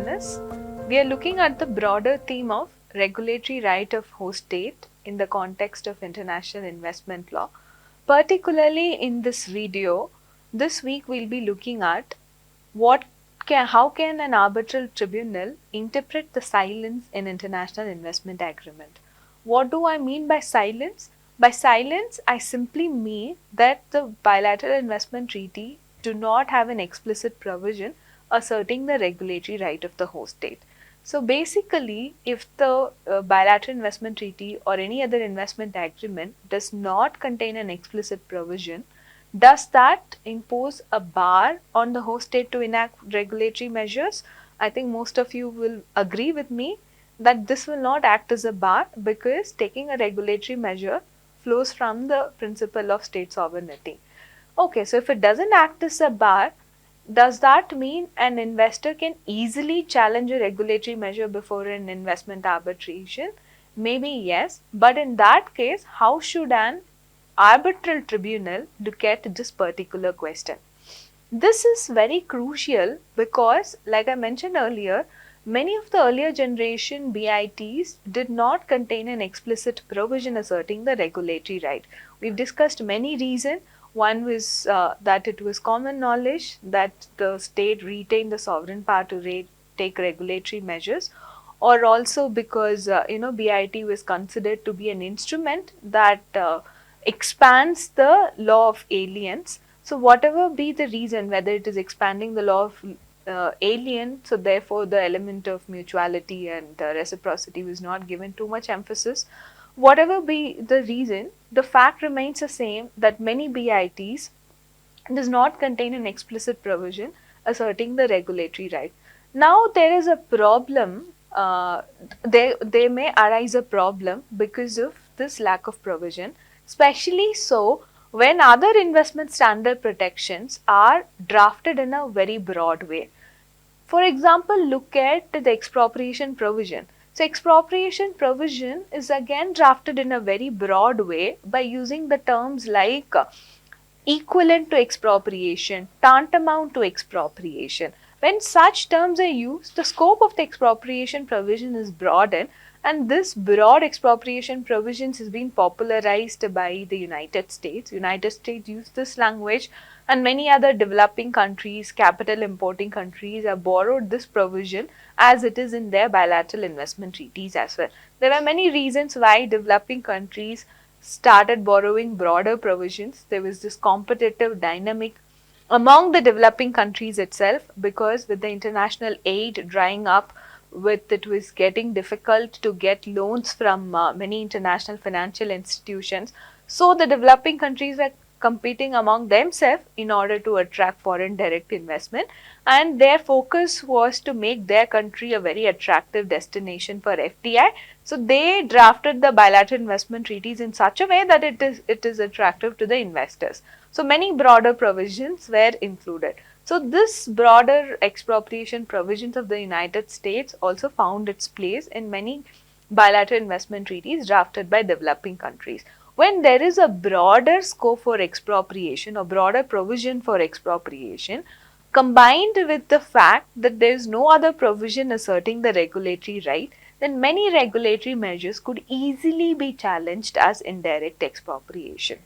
Janice. We are looking at the broader theme of regulatory right of host state in the context of international investment law. Particularly in this video, this week we'll be looking at how can an arbitral tribunal interpret the silence in international investment agreement. What do I mean by silence? By silence, I simply mean that the bilateral investment treaty do not have an explicit provision asserting the regulatory right of the host state. So basically, if the bilateral investment treaty or any other investment agreement does not contain an explicit provision, does that impose a bar on the host state to enact regulatory measures? I think most of you will agree with me that this will not act as a bar because taking a regulatory measure flows from the principle of state sovereignty. Okay, so if it doesn't act as a bar, does that mean an investor can easily challenge a regulatory measure before an investment arbitration? Maybe yes, but in that case, how should an arbitral tribunal look at this particular question? This is very crucial because, like I mentioned earlier, many of the earlier generation BITs did not contain an explicit provision asserting the regulatory right. We've discussed many reasons. One was that it was common knowledge that the state retained the sovereign power to take regulatory measures, or also because BIT was considered to be an instrument that expands the law of aliens. So whatever be the reason, whether it is expanding the law of alien, so therefore the element of mutuality and reciprocity was not given too much emphasis. Whatever be the reason, the fact remains the same that many BITs does not contain an explicit provision asserting the regulatory right. Now there is a problem, there may arise a problem because of this lack of provision, especially so when other investment standard protections are drafted in a very broad way. For example, look at the expropriation provision. So expropriation provision is again drafted in a very broad way by using the terms like equivalent to expropriation, tantamount to expropriation. When such terms are used, the scope of the expropriation provision is broadened, and this broad expropriation provisions has been popularized by the United States. United States use this language, and many other developing countries, capital importing countries have borrowed this provision as it is in their bilateral investment treaties as well. There are many reasons why developing countries started borrowing broader provisions. There was this competitive dynamic among the developing countries itself, because with the international aid drying up, it was getting difficult to get loans from many international financial institutions. So the developing countries were competing among themselves in order to attract foreign direct investment, and their focus was to make their country a very attractive destination for FDI. So they drafted the bilateral investment treaties in such a way that it is attractive to the investors. So many broader provisions were included. So this broader expropriation provisions of the United States also found its place in many bilateral investment treaties drafted by developing countries. When there is a broader scope for expropriation or broader provision for expropriation, combined with the fact that there is no other provision asserting the regulatory right, then many regulatory measures could easily be challenged as indirect expropriation.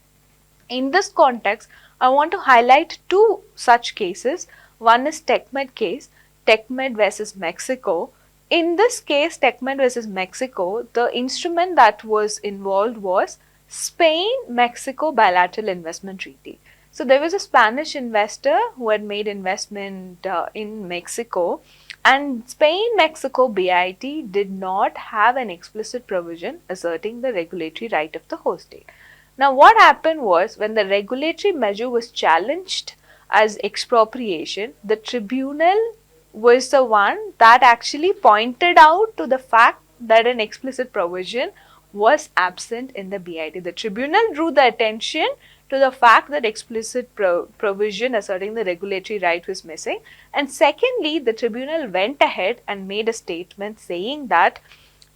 In this context, I want to highlight two such cases. One is TechMed case, TechMed versus Mexico. In this case, TechMed versus Mexico, the instrument that was involved was Spain-Mexico bilateral investment treaty. So there was a Spanish investor who had made investment in Mexico, and Spain-Mexico BIT did not have an explicit provision asserting the regulatory right of the host state. Now what happened was, when the regulatory measure was challenged as expropriation, the tribunal was the one that actually pointed out to the fact that an explicit provision was absent in the BIT. The tribunal drew the attention to the fact that explicit provision asserting the regulatory right was missing. And secondly, the tribunal went ahead and made a statement saying that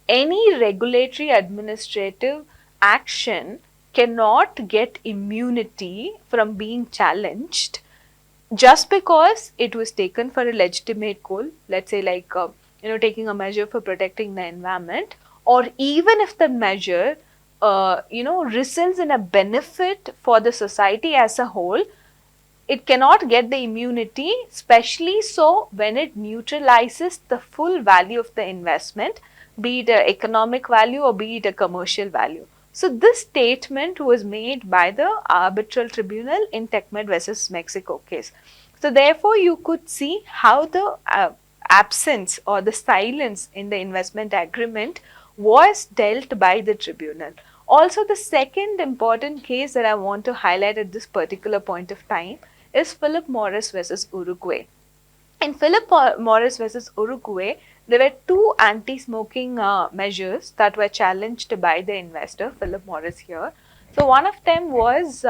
any regulatory administrative action cannot get immunity from being challenged just because it was taken for a legitimate goal, let's say like taking a measure for protecting the environment, or even if the measure results in a benefit for the society as a whole, it cannot get the immunity, especially so when it neutralizes the full value of the investment, be it an economic value or be it a commercial value. So this statement was made by the arbitral tribunal in TechMed versus Mexico case. So therefore you could see how the absence or the silence in the investment agreement was dealt by the tribunal. Also, the second important case that I want to highlight at this particular point of time is Philip Morris versus Uruguay. In Philip Morris versus Uruguay, there were two anti-smoking measures that were challenged by the investor, Philip Morris here. So one of them was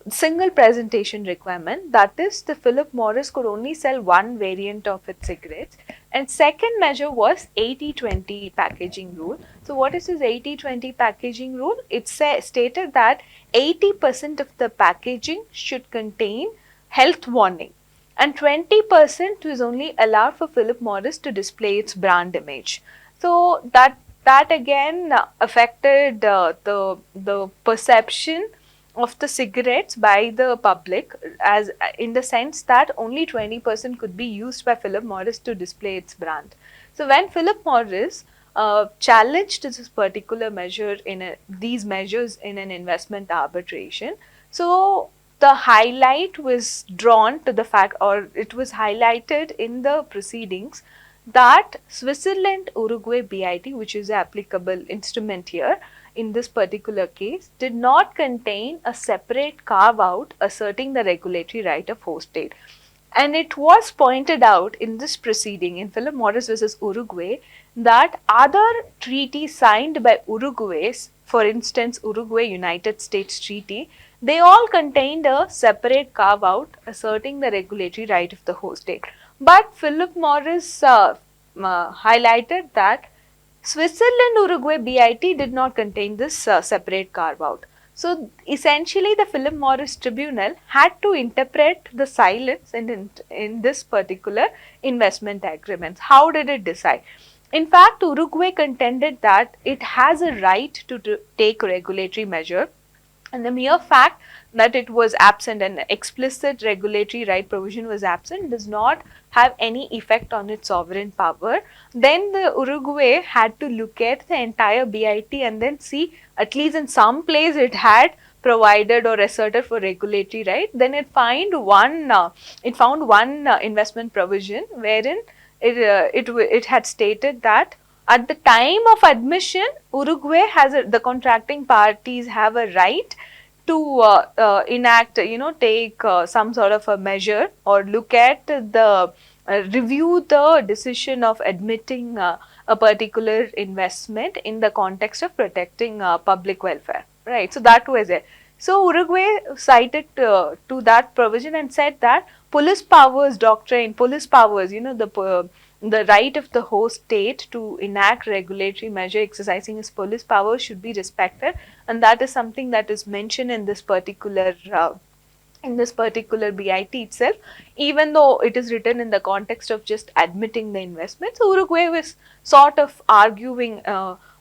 single presentation requirement, that is the Philip Morris could only sell one variant of its cigarettes, and second measure was 80-20 packaging rule. So what is this 80-20 packaging rule? It stated that 80% of the packaging should contain health warning and 20% is only allowed for Philip Morris to display its brand image. So that again affected the perception of the cigarettes by the public, as in the sense that only 20% could be used by Philip Morris to display its brand. So when Philip Morris challenged this particular measure these measures in an investment arbitration, so the highlight was drawn to the fact, or it was highlighted in the proceedings, that Switzerland Uruguay BIT, which is the applicable instrument here in this particular case, did not contain a separate carve out asserting the regulatory right of host state. And it was pointed out in this proceeding in Philip Morris versus Uruguay that other treaties signed by Uruguay, for instance Uruguay United States Treaty, they all contained a separate carve out asserting the regulatory right of the host state. But Philip Morris highlighted that Switzerland Uruguay BIT did not contain this separate carve out. So essentially the Philip Morris Tribunal had to interpret the silence in this particular investment agreements. How did it decide? In fact, Uruguay contended that it has a right to take regulatory measure, and the mere fact that it was absent, an explicit regulatory right provision was absent, does not have any effect on its sovereign power. Then the Uruguay had to look at the entire BIT and then see at least in some place it had provided or asserted for regulatory right. Then it found one investment provision wherein it had stated that at the time of admission, Uruguay the contracting parties have a right to enact, take some sort of a measure or look at review the decision of admitting a particular investment in the context of protecting public welfare, right? So that was it. So Uruguay cited to that provision and said that police powers doctrine, police powers, the right of the host state to enact regulatory measure exercising its police powers should be respected, and that is something that is mentioned in this particular BIT itself, even though it is written in the context of just admitting the investment. So Uruguay was sort of arguing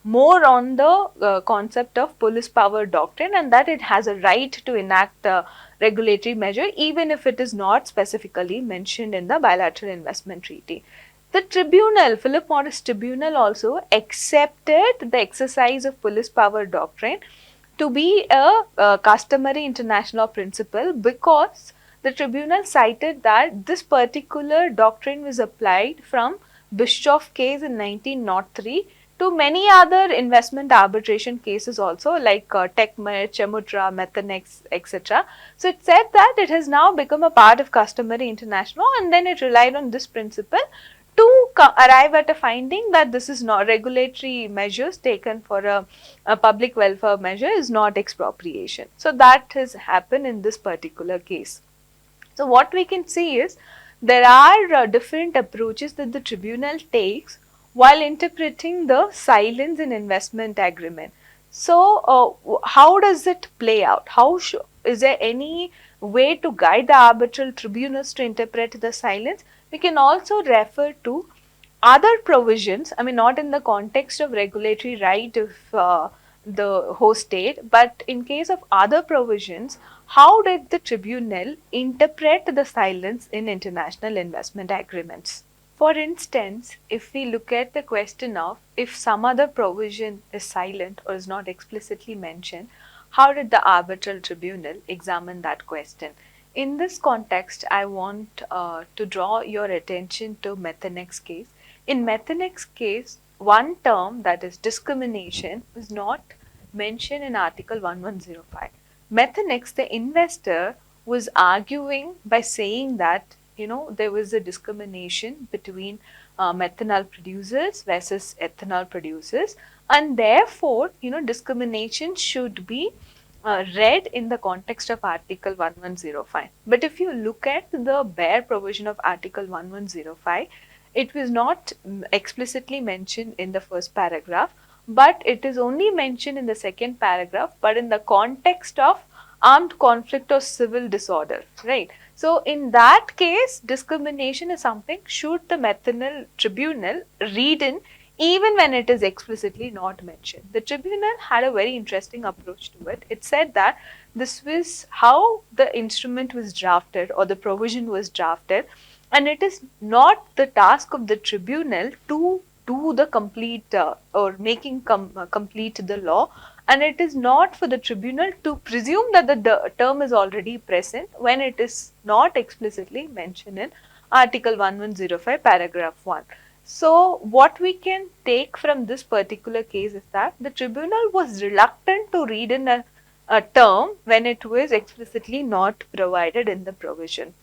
more on the concept of police power doctrine, and that it has a right to enact the regulatory measure even if it is not specifically mentioned in the bilateral investment treaty. The tribunal, Philip Morris Tribunal, also accepted the exercise of police power doctrine to be a customary international principle, because the tribunal cited that this particular doctrine was applied from Bischoff case in 1903 to many other investment arbitration cases also, like TechMed, Chemutra, Methanex, etc. So it said that it has now become a part of customary international, and then it relied on this principle to arrive at a finding that this is not regulatory measures taken for a public welfare measure is not expropriation. So that has happened in this particular case. So what we can see is there are different approaches that the tribunal takes while interpreting the silence in investment agreement. So how does it play out? is there any way to guide the arbitral tribunals to interpret the silence? We can also refer to other provisions, I mean, not in the context of regulatory right of the host state, but in case of other provisions, how did the tribunal interpret the silence in international investment agreements? For instance, if we look at the question of if some other provision is silent or is not explicitly mentioned, how did the arbitral tribunal examine that question? In this context, I want to draw your attention to Methanex case. In Methanex case, one term, that is discrimination, was not mentioned in Article 1105. Methanex, the investor, was arguing by saying that there was a discrimination between methanol producers versus ethanol producers, and therefore discrimination should be read in the context of Article 1105. But if you look at the bare provision of Article 1105, it was not explicitly mentioned in the first paragraph, but it is only mentioned in the second paragraph, but in the context of armed conflict or civil disorder, right? So in that case, discrimination is something should the methanol tribunal read in even when it is explicitly not mentioned. The tribunal had a very interesting approach to it. It said that this was how the instrument was drafted or the provision was drafted, and it is not the task of the tribunal to do the complete or making complete the law, and it is not for the tribunal to presume that the term is already present when it is not explicitly mentioned in Article 1105 paragraph 1. So what we can take from this particular case is that the tribunal was reluctant to read in a term when it was explicitly not provided in the provision.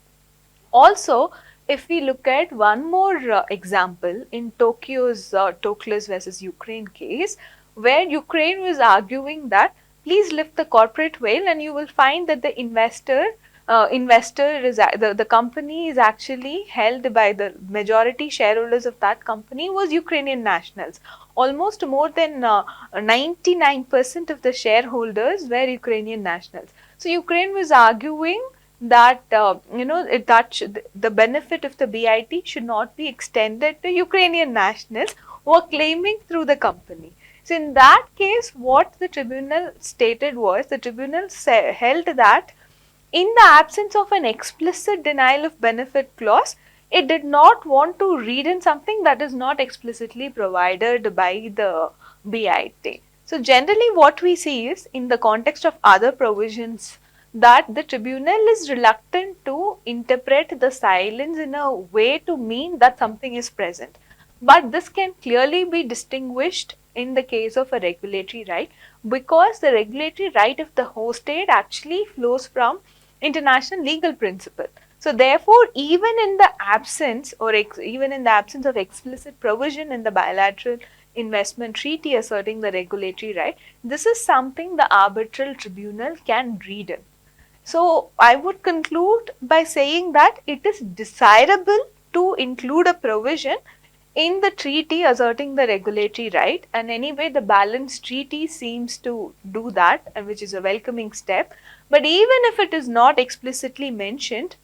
Also, if we look at one more example in Tokyo's Toklas versus Ukraine case, where Ukraine was arguing that please lift the corporate veil and you will find that the investor is the company is actually held by the majority shareholders of that company was Ukrainian nationals. Almost more than 99% of the shareholders were Ukrainian nationals. So Ukraine was arguing that the benefit of the BIT should not be extended to Ukrainian nationals who are claiming through the company. So in that case, what the tribunal stated was, the tribunal held that in the absence of an explicit denial of benefit clause, it did not want to read in something that is not explicitly provided by the BIT. So generally what we see is, in the context of other provisions, that the tribunal is reluctant to interpret the silence in a way to mean that something is present. But this can clearly be distinguished in the case of a regulatory right, because the regulatory right of the host state actually flows from international legal principle. So therefore, even in the absence of explicit provision in the bilateral investment treaty asserting the regulatory right, this is something the arbitral tribunal can read in. So I would conclude by saying that it is desirable to include a provision in the treaty asserting the regulatory right, and anyway the Balance Treaty seems to do that, and which is a welcoming step. But even if it is not explicitly mentioned,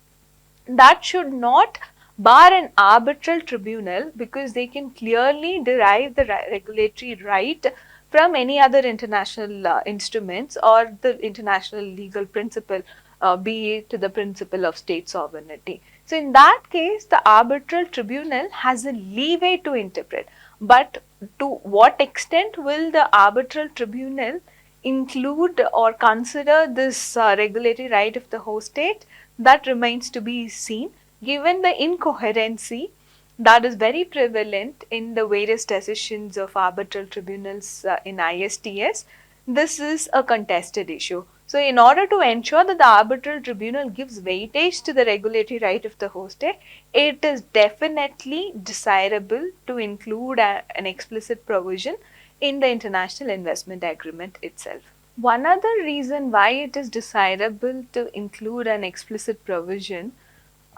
that should not bar an arbitral tribunal, because they can clearly derive the regulatory right from any other international instruments or the international legal principle, be it the principle of state sovereignty. So in that case, the arbitral tribunal has a leeway to interpret. But to what extent will the arbitral tribunal include or consider this regulatory right of the host state? That remains to be seen, given the incoherency that is very prevalent in the various decisions of arbitral tribunals in ISTS. This is a contested issue. So in order to ensure that the arbitral tribunal gives weightage to the regulatory right of the host state, it is definitely desirable to include an explicit provision in the international investment agreement itself. One other reason why it is desirable to include an explicit provision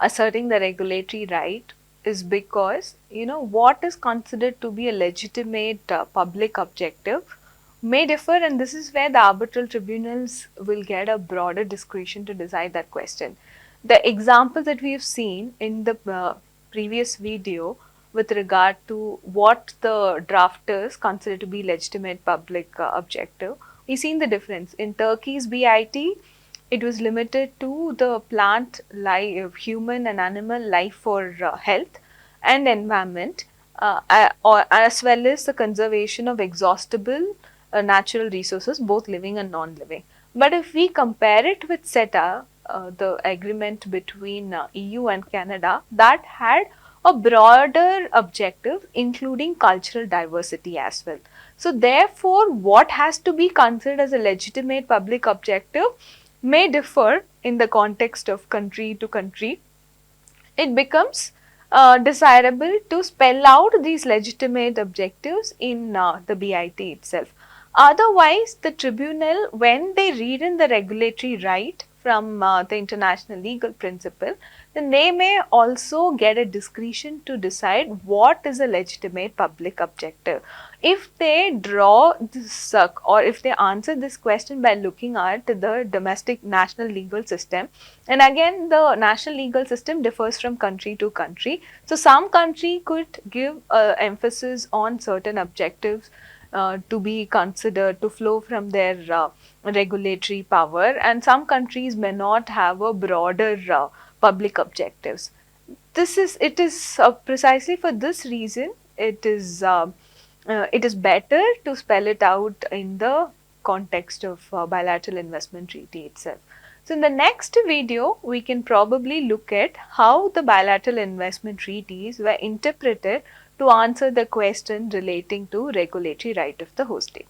asserting the regulatory right is because what is considered to be a legitimate public objective may differ, and this is where the arbitral tribunals will get a broader discretion to decide that question. The example that we have seen in the previous video with regard to what the drafters consider to be legitimate public objective, we've seen the difference. In Turkey's BIT, it was limited to the plant life, human and animal life for health and environment, or as well as the conservation of exhaustible natural resources, both living and non-living. But if we compare it with CETA, the agreement between EU and Canada, that had a broader objective including cultural diversity as well. So therefore, what has to be considered as a legitimate public objective may differ in the context of country to country. It becomes desirable to spell out these legitimate objectives in the BIT itself. Otherwise, the tribunal, when they read in the regulatory right from the international legal principle, then they may also get a discretion to decide what is a legitimate public objective. If they draw this or if they answer this question by looking at the domestic national legal system, and again the national legal system differs from country to country. So some country could give emphasis on certain objectives to be considered to flow from their regulatory power, and some countries may not have a broader public objectives. It is precisely for this reason it is better to spell it out in the context of bilateral investment treaty itself. So in the next video, we can probably look at how the bilateral investment treaties were interpreted to answer the question relating to regulatory right of the host state.